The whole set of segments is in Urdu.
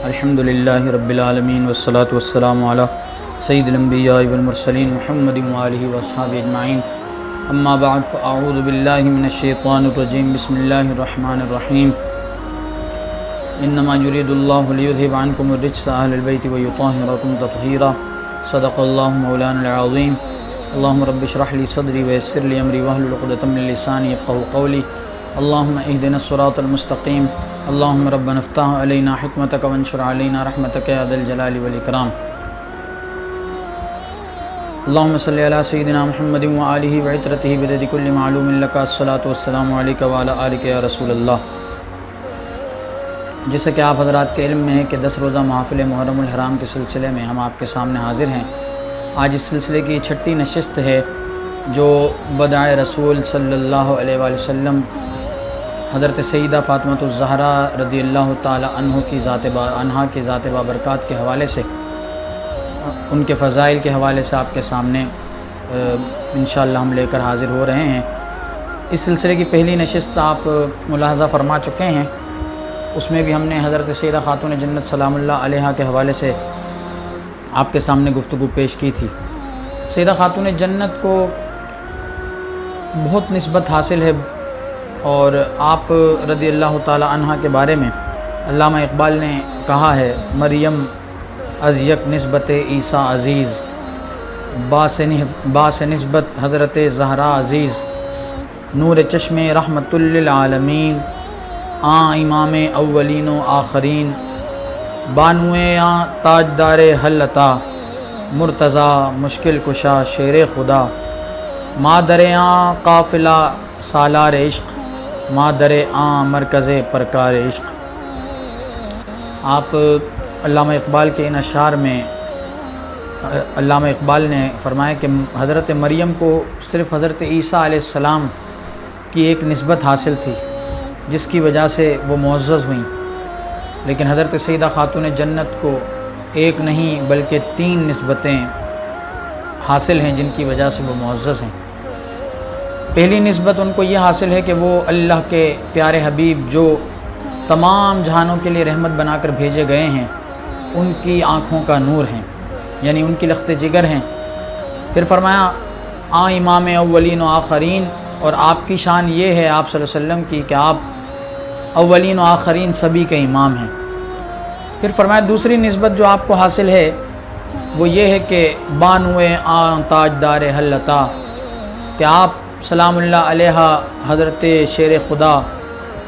الحمدللہ رب العالمین والصلاة والسلام علی سید الانبیاء والمرسلین محمد وآلہ واصحابہ اجمعین، اما بعد فاعوذ باللہ من الشیطان الرجیم، بسم اللہ الرحمن الرحیم۔ انما یرید اللہ لیذہب عنکم الرجس اہل البیت ویطہرکم تطہیرا، صدق اللہ مولانا العظیم۔ اللہم رب اشرح لی صدری ویسر لی امری واحلل عقدۃ من لسانی یفقہوا قولی، اللہم اہدنا الصراط المستقیم، اللہم ربنا افتح علینا حکمتک وانشر علینا رحمتک یا ذا الجلال والاکرام۔ اللہم صلی علی سیدنا محمد وآلہ وعطرتہ بدد کل معلوم لک، الصلاۃ والسلام علیک وعلی آلک یا رسول اللہ۔ جیسا کہ آپ حضرات کے علم میں ہے کہ 10 روزہ محافل محرم الحرام کے سلسلے میں ہم آپ کے سامنے حاضر ہیں۔ آج اس سلسلے کی 6ٹھی نشست ہے جو بدائے رسول صلی اللہ علیہ وآلہ وسلم حضرت سیدہ فاطمہ الزہرا رضی اللہ تعالی عنہ کی ذات بابرکات کے حوالے سے، ان کے فضائل کے حوالے سے آپ کے سامنے انشاءاللہ ہم لے کر حاضر ہو رہے ہیں۔ اس سلسلے کی پہلی نشست آپ ملاحظہ فرما چکے ہیں، اس میں بھی ہم نے حضرت سیدہ خاتون جنت سلام اللہ علیہا کے حوالے سے آپ کے سامنے گفتگو پیش کی تھی۔ سیدہ خاتون جنت کو بہت نسبت حاصل ہے، اور آپ رضی اللہ تعالی عنہ کے بارے میں علامہ اقبال نے کہا ہے، مریم از یک نسبت عیسیٰ عزیز، باس نسبت حضرت زہرا عزیز، نور چشم رحمت للعالمین، امام اولین و آخرین، بانوے تاجدار حل عطا، مرتضی مشکل کشا شیر خدا، مادر قافلہ سالار عشق، مادر مرکز پرکار عشق۔ آپ علامہ اقبال کے ان اشعار میں علامہ اقبال نے فرمایا کہ حضرت مریم کو صرف حضرت عیسیٰ علیہ السلام کی ایک نسبت حاصل تھی جس کی وجہ سے وہ معزز ہوئیں، لیکن حضرت سیدہ خاتون جنت کو ایک نہیں بلکہ 3 نسبتیں حاصل ہیں جن کی وجہ سے وہ معزز ہیں۔ پہلی نسبت ان کو یہ حاصل ہے کہ وہ اللہ کے پیارے حبیب جو تمام جہانوں کے لیے رحمت بنا کر بھیجے گئے ہیں، ان کی آنکھوں کا نور ہیں، یعنی ان کی لخت جگر ہیں۔ پھر فرمایا امام اولین و آخرین، اور آپ کی شان یہ ہے آپ صلی اللہ علیہ وسلم کی کہ آپ اولین و آخرین سبھی کے امام ہیں۔ پھر فرمایا دوسری نسبت جو آپ کو حاصل ہے وہ یہ ہے کہ بانوے تاجدار حل عطا، کہ آپ سلام اللہ علیہ حضرت شیر خدا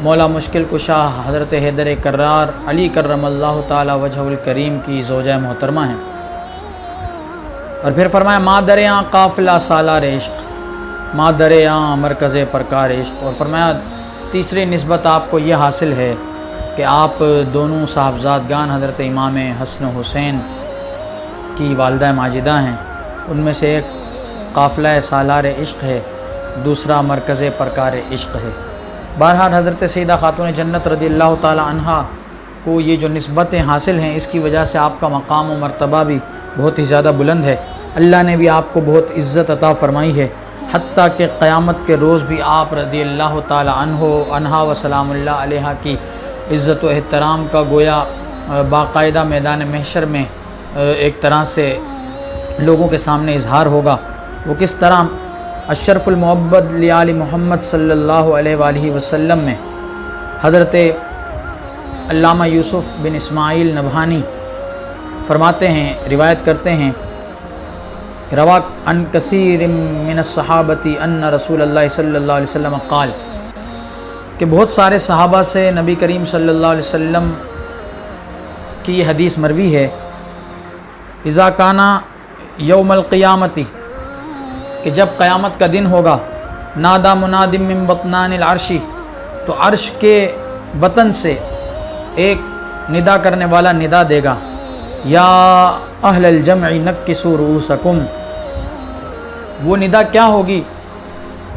مولا مشکل کشا حضرت حیدر کرار علی کرم اللہ تعالی وجہ الکریم کی زوجہ محترمہ ہیں۔ اور پھر فرمایا مادر قافلہ سالار عشق، مادر مرکز پرکار عشق۔ اور فرمایا تیسری نسبت آپ کو یہ حاصل ہے کہ آپ دونوں صاحبزادگان حضرت امام حسن حسین کی والدہ ماجدہ ہیں، ان میں سے ایک قافلہ سالار عشق ہے، دوسرا مرکز پرکار عشق ہے۔ بہرحال حضرت سیدہ خاتون جنت رضی اللہ تعالی عنہا کو یہ جو نسبتیں حاصل ہیں اس کی وجہ سے آپ کا مقام و مرتبہ بھی بہت ہی زیادہ بلند ہے۔ اللہ نے بھی آپ کو بہت عزت عطا فرمائی ہے، حتیٰ کہ قیامت کے روز بھی آپ رضی اللہ تعالی عنہا و سلام اللہ علیہ کی عزت و احترام کا گویا باقاعدہ میدان محشر میں ایک طرح سے لوگوں کے سامنے اظہار ہوگا۔ وہ کس طرح اشرف المعبد لآل محمد صلی اللہ علیہ وآلہ وسلم میں حضرت علامہ یوسف بن اسماعیل نبہانی فرماتے ہیں، روایت کرتے ہیں، روا عن کثیر من الصحابۃ ان رسول اللہ صلی اللہ علیہ وسلم قال، کہ بہت سارے صحابہ سے نبی کریم صلی اللہ علیہ وسلم کی یہ حدیث مروی ہے، اذا کان یوم القیامۃ، کہ جب قیامت کا دن ہوگا، نادا مناد من بطنان العرش، تو عرش کے بطن سے ایک ندا کرنے والا ندا دے گا، یا اہل الجمع نکسوا رؤوسکم۔ وہ ندا کیا ہوگی؟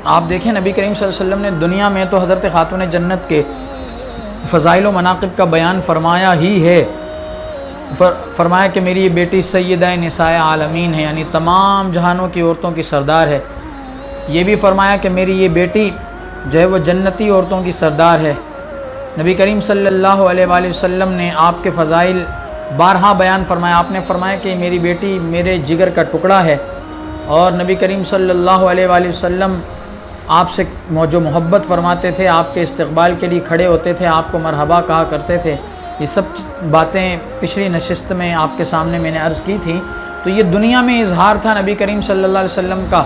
آپ دیکھیں نبی کریم صلی اللہ علیہ وسلم نے دنیا میں تو حضرت خاتون جنت کے فضائل و مناقب کا بیان فرمایا ہی ہے، فرمایا کہ میری یہ بیٹی سیدہ نساء عالمین ہے، یعنی تمام جہانوں کی عورتوں کی سردار ہے۔ یہ بھی فرمایا کہ میری یہ بیٹی جو ہے وہ جنتی عورتوں کی سردار ہے۔ نبی کریم صلی اللہ علیہ وآلہ وسلم نے آپ کے فضائل بارہا بیان فرمایا۔ آپ نے فرمایا کہ میری بیٹی میرے جگر کا ٹکڑا ہے، اور نبی کریم صلی اللہ علیہ وآلہ وسلم آپ سے جو محبت فرماتے تھے، آپ کے استقبال کے لیے کھڑے ہوتے تھے، آپ کو مرحبا کہا کرتے تھے۔ یہ سب باتیں پچھلی نشست میں آپ کے سامنے میں نے عرض کی تھی۔ تو یہ دنیا میں اظہار تھا نبی کریم صلی اللہ علیہ وسلم کا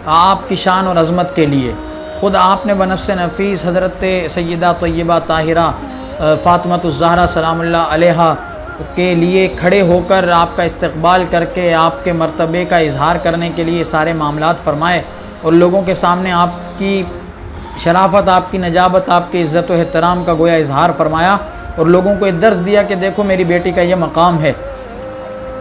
آپ کی شان اور عظمت کے لیے۔ خود آپ نے بنفس نفیس حضرت سیدہ طیبہ طاہرہ فاطمۃ الزہرا سلام اللہ علیہا کے لیے کھڑے ہو کر آپ کا استقبال کر کے آپ کے مرتبے کا اظہار کرنے کے لیے سارے معاملات فرمائے، اور لوگوں کے سامنے آپ کی شرافت، آپ کی نجابت، آپ کی عزت و احترام کا گویا اظہار فرمایا، اور لوگوں کو یہ درس دیا کہ دیکھو میری بیٹی کا یہ مقام ہے۔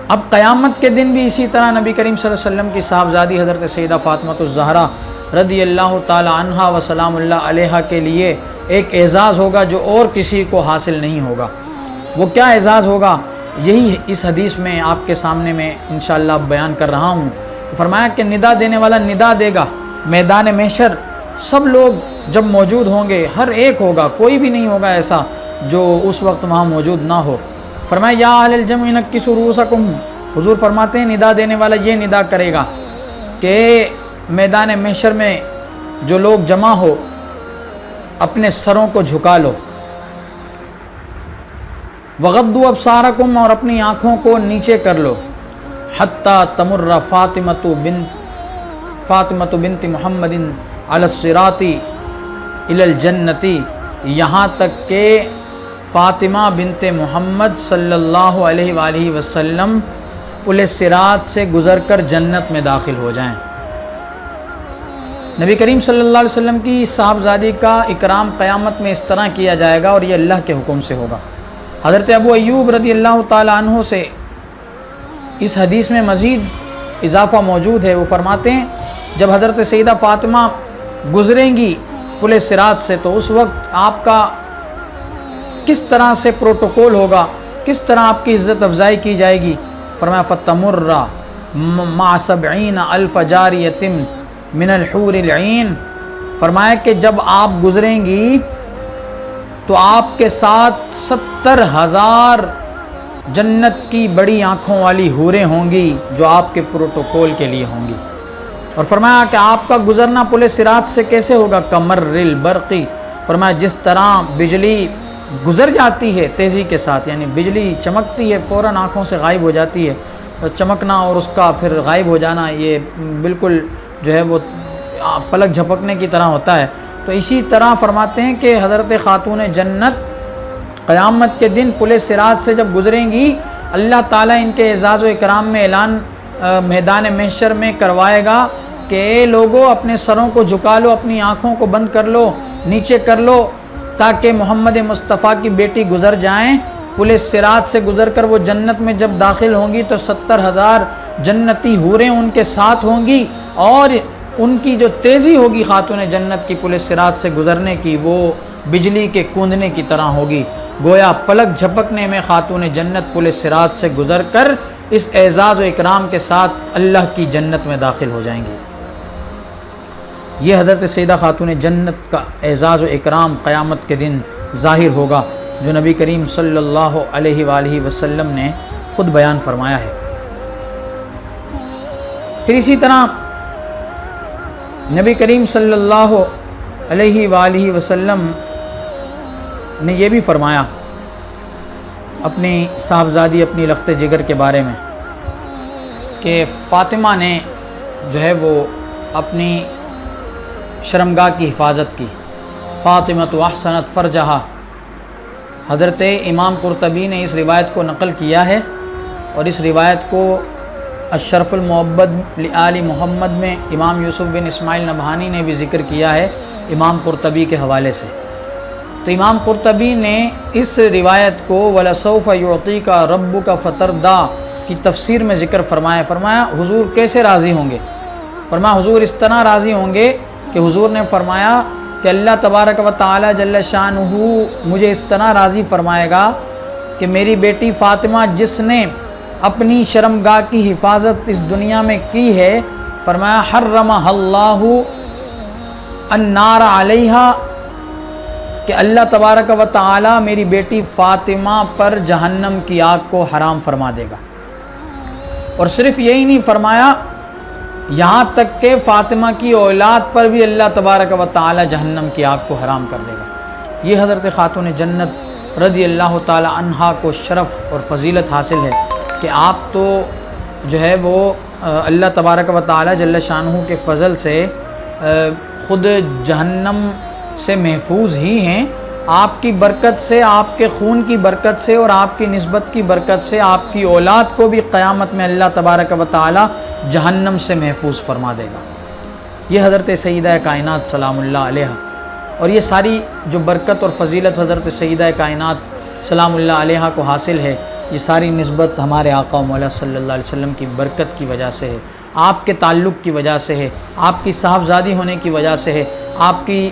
اب قیامت کے دن بھی اسی طرح نبی کریم صلی اللہ علیہ وسلم کی صاحبزادی حضرت سیدہ فاطمۃ الزہرا رضی اللہ تعالی عنہا و سلام اللہ علیہا کے لیے ایک اعزاز ہوگا جو اور کسی کو حاصل نہیں ہوگا۔ وہ کیا اعزاز ہوگا؟ یہی اس حدیث میں آپ کے سامنے میں انشاءاللہ بیان کر رہا ہوں۔ فرمایا کہ ندا دینے والا ندا دے گا میدان محشر، سب لوگ جب موجود ہوں گے، ہر ایک ہوگا، کوئی بھی نہیں ہوگا ایسا جو اس وقت وہاں موجود نہ ہو۔ فرمایا یا اہل الجمع نکسوا رؤوسکم، حضور فرماتے ہیں ندا دینے والا یہ ندا کرے گا کہ میدان محشر میں جو لوگ جمع ہو اپنے سروں کو جھکا لو، وغضوا ابصارکم، اور اپنی آنکھوں کو نیچے کر لو، حتی تمر فاطمۃ بنت محمد علی الصراط الی الجنۃ، یہاں تک کہ فاطمہ بنت محمد صلی اللہ علیہ وآلہ وسلم پل صراط سے گزر کر جنت میں داخل ہو جائیں۔ نبی کریم صلی اللہ علیہ وسلم کی صاحبزادی کا اکرام قیامت میں اس طرح کیا جائے گا، اور یہ اللہ کے حکم سے ہوگا۔ حضرت ابو ایوب رضی اللہ تعالی عنہ سے اس حدیث میں مزید اضافہ موجود ہے۔ وہ فرماتے ہیں جب حضرت سیدہ فاطمہ گزریں گی پل صراط سے تو اس وقت آپ کا کس طرح سے پروٹوکول ہوگا، کس طرح آپ کی عزت افزائی کی جائے گی۔ فرمایا فتمر مع 70,000 جاریۃ من الحور العین، فرمایا کہ جب آپ گزریں گی تو آپ کے ساتھ 70,000 جنت کی بڑی آنکھوں والی حوریں ہوں گی جو آپ کے پروٹوکول کے لیے ہوں گی۔ اور فرمایا کہ آپ کا گزرنا پل صراط سے کیسے ہوگا؟ کمر البرقی، فرمایا جس طرح بجلی گزر جاتی ہے تیزی کے ساتھ، یعنی بجلی چمکتی ہے فوراً آنکھوں سے غائب ہو جاتی ہے، چمکنا اور اس کا پھر غائب ہو جانا یہ بالکل جو ہے وہ پلک جھپکنے کی طرح ہوتا ہے۔ تو اسی طرح فرماتے ہیں کہ حضرت خاتون جنت قیامت کے دن پل صراط سے جب گزریں گی، اللہ تعالیٰ ان کے اعزاز و اکرام میں اعلان میدان محشر میں کروائے گا کہ اے لوگوں اپنے سروں کو جھکا لو، اپنی آنکھوں کو بند کر لو، نیچے کر لو، تاکہ محمد مصطفیٰ کی بیٹی گزر جائیں۔ پل صراط سے گزر کر وہ جنت میں جب داخل ہوں گی تو 70,000 جنتی حوریں ان کے ساتھ ہوں گی، اور ان کی جو تیزی ہوگی خاتون جنت کی پل صراط سے گزرنے کی وہ بجلی کے کوندنے کی طرح ہوگی، گویا پلک جھپکنے میں خاتون جنت پل صراط سے گزر کر اس اعزاز و اکرام کے ساتھ اللہ کی جنت میں داخل ہو جائیں گی۔ یہ حضرت سیدہ خاتون جنت کا اعزاز و اکرام قیامت کے دن ظاہر ہوگا جو نبی کریم صلی اللہ علیہ وآلہ وسلم نے خود بیان فرمایا ہے۔ پھر اسی طرح نبی کریم صلی اللہ علیہ وآلہ وسلم نے یہ بھی فرمایا اپنی صاحبزادی اپنی لخت جگر کے بارے میں کہ فاطمہ نے جو ہے وہ اپنی شرمگاہ کی حفاظت کی۔ فاطمۃ احسنت فرجہا، حضرت امام قرطبی نے اس روایت کو نقل کیا ہے، اور اس روایت کو اشرف المعبد لآل محمد میں امام یوسف بن اسماعیل نبہانی نے بھی ذکر کیا ہے امام قرطبی کے حوالے سے۔ تو امام قرطبی نے اس روایت کو وَلَسَوْفَ يُعْطِيكَ رَبُّكَ فَتَرْضَىٰ کی تفسیر میں ذکر فرمایا۔ فرمایا حضور کیسے راضی ہوں گے؟ فرمایا حضور اس طرح راضی ہوں گے کہ حضور نے فرمایا کہ اللہ تبارک و تعالی جل شانہ مجھے اس طرح راضی فرمائے گا کہ میری بیٹی فاطمہ جس نے اپنی شرمگاہ کی حفاظت اس دنیا میں کی ہے، فرمایا حرمہ اللہ النار علیہا، کہ اللہ تبارک و تعالی میری بیٹی فاطمہ پر جہنم کی آگ کو حرام فرما دے گا۔ اور صرف یہی نہیں فرمایا، یہاں تک کہ فاطمہ کی اولاد پر بھی اللہ تبارک و تعالی جہنم کی آگ کو حرام کر دے گا۔ یہ حضرت خاتون جنت رضی اللہ تعالی عنہا کو شرف اور فضیلت حاصل ہے کہ آپ تو جو ہے وہ اللہ تبارک و تعالی جل شانہ کے فضل سے خود جہنم سے محفوظ ہی ہیں، آپ کی برکت سے، آپ کے خون کی برکت سے اور آپ کی نسبت کی برکت سے آپ کی اولاد کو بھی قیامت میں اللہ تبارک و تعالی جہنم سے محفوظ فرما دے گا۔ یہ حضرت سیدہ کائنات سلام اللہ علیہا، اور یہ ساری جو برکت اور فضیلت حضرت سیدہ کائنات سلام اللہ علیہا کو حاصل ہے، یہ ساری نسبت ہمارے آقا و مولا صلی اللہ علیہ وسلم کی برکت کی وجہ سے ہے، آپ کے تعلق کی وجہ سے ہے، آپ کی صاحبزادی ہونے کی وجہ سے ہے، آپ کی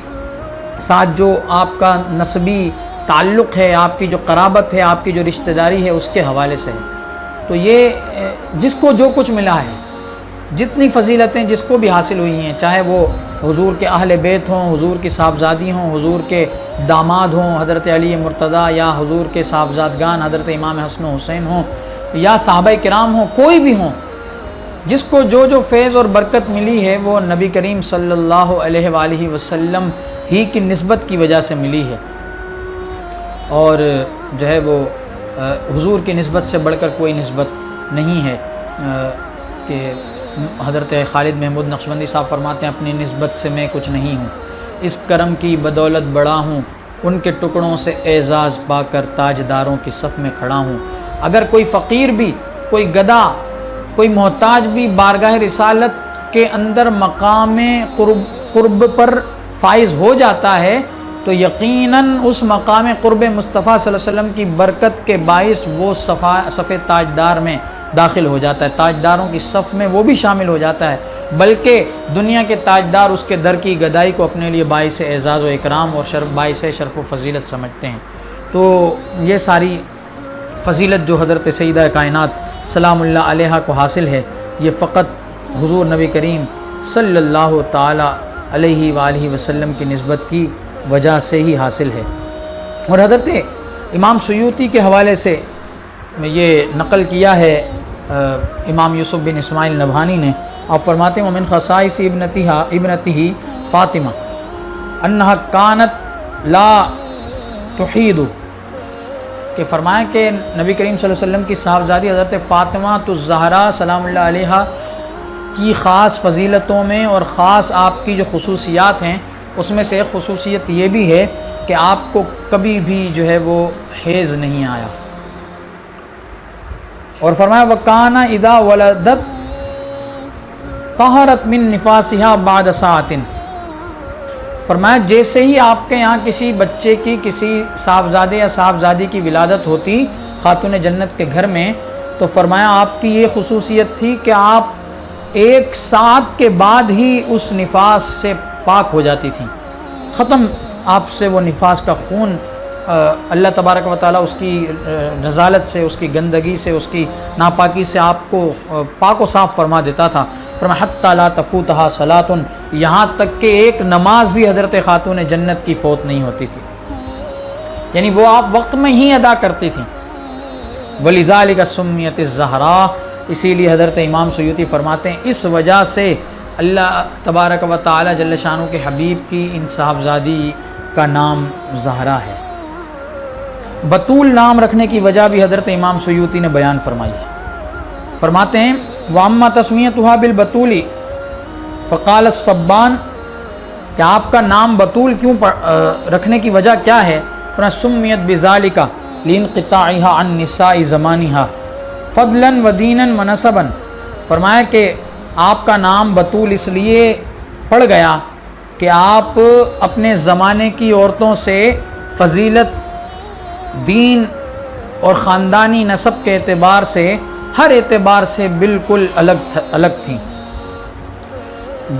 ساتھ جو آپ کا نسبی تعلق ہے، آپ کی جو قرابت ہے، آپ کی جو رشتہ داری ہے، اس کے حوالے سے ہے۔ تو یہ جس کو جو کچھ ملا ہے، جتنی فضیلتیں جس کو بھی حاصل ہوئی ہیں، چاہے وہ حضور کے اہل بیت ہوں، حضور کی صاحبزادی ہوں، حضور کے داماد ہوں حضرت علی مرتضیٰ، یا حضور کے صاحبزادگان حضرت امام حسن و حسین ہوں، یا صحابہ کرام ہوں، کوئی بھی ہوں، جس کو جو فیض اور برکت ملی ہے وہ نبی کریم صلی اللہ علیہ وآلہ وسلم ہی کی نسبت کی وجہ سے ملی ہے، اور جو ہے وہ حضور کی نسبت سے بڑھ کر کوئی نسبت نہیں ہے۔ کہ حضرت خالد محمود نقشبندی صاحب فرماتے ہیں اپنی نسبت سے میں کچھ نہیں ہوں، اس کرم کی بدولت بڑا ہوں، ان کے ٹکڑوں سے اعزاز پا کر تاجداروں کی صف میں کھڑا ہوں۔ اگر کوئی فقیر بھی، کوئی گدا، کوئی محتاج بھی بارگاہ رسالت کے اندر مقام قرب پر فائز ہو جاتا ہے تو یقیناً اس مقام قرب مصطفیٰ صلی اللہ علیہ وسلم کی برکت کے باعث وہ صف تاجدار میں داخل ہو جاتا ہے، تاجداروں کی صف میں وہ بھی شامل ہو جاتا ہے، بلکہ دنیا کے تاجدار اس کے در کی گدائی کو اپنے لیے باعث اعزاز و اکرام اور باعث شرف و فضیلت سمجھتے ہیں۔ تو یہ ساری فضیلت جو حضرت سیدہ کائنات سلام اللہ علیہا کو حاصل ہے، یہ فقط حضور نبی کریم صلی اللہ تعالی علیہ وآلہ وسلم کی نسبت کی وجہ سے ہی حاصل ہے۔ اور حضرت امام سیوطی کے حوالے سے یہ نقل کیا ہے امام یوسف بن اسماعیل نبہانی نے، آپ فرماتے ہیں ومن خصائص ابنتہ فاطمہ انہا کانت لا تحید، کہ فرمایا کہ نبی کریم صلی اللہ علیہ وسلم کی صاحبزادی حضرت فاطمہ الزہرا سلام اللہ علیہا کی خاص فضیلتوں میں اور خاص آپ کی جو خصوصیات ہیں، اس میں سے ایک خصوصیت یہ بھی ہے کہ آپ کو کبھی بھی جو ہے وہ حیض نہیں آیا۔ اور فرمایا وَكَانَ إِذَا وَلَدَتْ طَهَرَتْ مِن نِفَاسِهَا بَعْدَ سَاعَةٍ، فرمایا جیسے ہی آپ کے یہاں کسی بچے کی، کسی صاحبزادے یا صاحبزادی کی ولادت ہوتی خاتون جنت کے گھر میں، تو فرمایا آپ کی یہ خصوصیت تھی کہ آپ ایک ساعت کے بعد ہی اس نفاس سے پاک ہو جاتی تھیں، ختم آپ سے وہ نفاس کا خون، اللہ تبارک و تعالیٰ اس کی رذالت سے، اس کی گندگی سے، اس کی ناپاکی سے آپ کو پاک و صاف فرما دیتا تھا۔ فرمایا حتی لا تفوتہا صلاۃ، یہاں تک کہ ایک نماز بھی حضرت خاتون جنت کی فوت نہیں ہوتی تھی، یعنی وہ آپ وقت میں ہی ادا کرتی تھیں۔ وَلِذَلِكَ سُمِّيَتِ الزَّهْرَاء، اسی لیے حضرت امام سیوطی فرماتے ہیں اس وجہ سے اللہ تبارک و تعالی جل شانہ کے حبیب کی ان صاحبزادی کا نام زہرا ہے۔ بطول نام رکھنے کی وجہ بھی حضرت امام سیوطی نے بیان فرمائی ہے، فرماتے ہیں وَأَمَّا تَسْمِيَتُهَا بِالْبَطُولِ فَقَالَ الصَّبَّانِ، کہ آپ کا نام بطول کیوں رکھنے کی وجہ کیا ہے؟ فرمایا سُمِّيَتْ بِذَلِكَ لِانْقِطَاعِهَا عَنْ نِسَاءِ زَمَانِهَا فضلاً ودیناً ونسباً، فرمایا کہ آپ کا نام بطول اس لیے پڑ گیا کہ آپ اپنے زمانے کی عورتوں سے فضیلت، دین اور خاندانی نسب کے اعتبار سے، ہر اعتبار سے بالکل الگ تھیں۔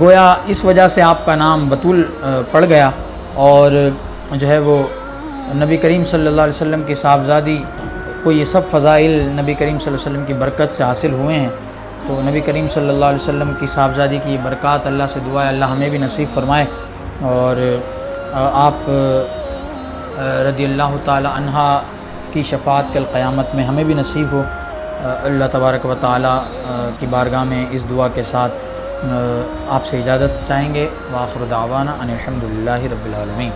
گویا اس وجہ سے آپ کا نام بطول پڑ گیا، اور جو ہے وہ نبی کریم صلی اللہ علیہ وسلم کی صاحبزادی کو یہ سب فضائل نبی کریم صلی اللہ علیہ وسلم کی برکت سے حاصل ہوئے ہیں۔ تو نبی کریم صلی اللہ علیہ وسلم کی صاحبزادی کی یہ برکات اللہ سے دعا ہے اللہ ہمیں بھی نصیب فرمائے، اور آپ رضی اللہ تعالی عنہ کی شفاعت کل قیامت میں ہمیں بھی نصیب ہو۔ اللہ تبارک و تعالی کی بارگاہ میں اس دعا کے ساتھ آپ سے اجازت چاہیں گے۔ وآخر دعوانا ان الحمد للہ رب العالمین۔